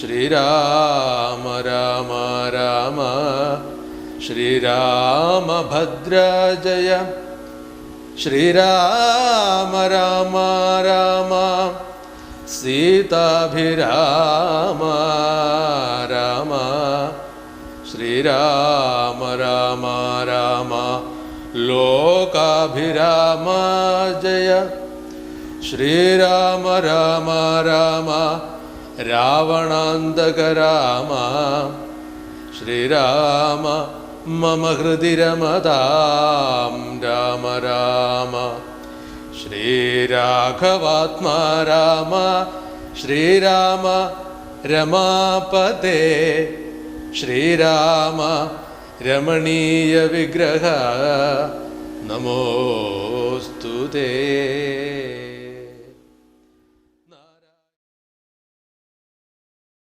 ശ്രീരാമ രാമ രാമ ശ്രീരാമഭദ്രജയ ശ്രീരാമ രാമ രാമ സീതാഭിരാമ രാമ ശ്രീരാമ രാമ രാമ ലോകാഭിരാമ ജയ ശ്രീരാമ രാമ രാമ രാവണാന്തക രാമ ശ്രീരാമ മമ ഹൃദി രമതാം രാമ രാമ ശ്രീരാഘവാത്മാ രാമ ശ്രീരാമ രമാപതേ ശ്രീരാമ രമണീയ വിഗ്രഹ നമോസ്തുതേ.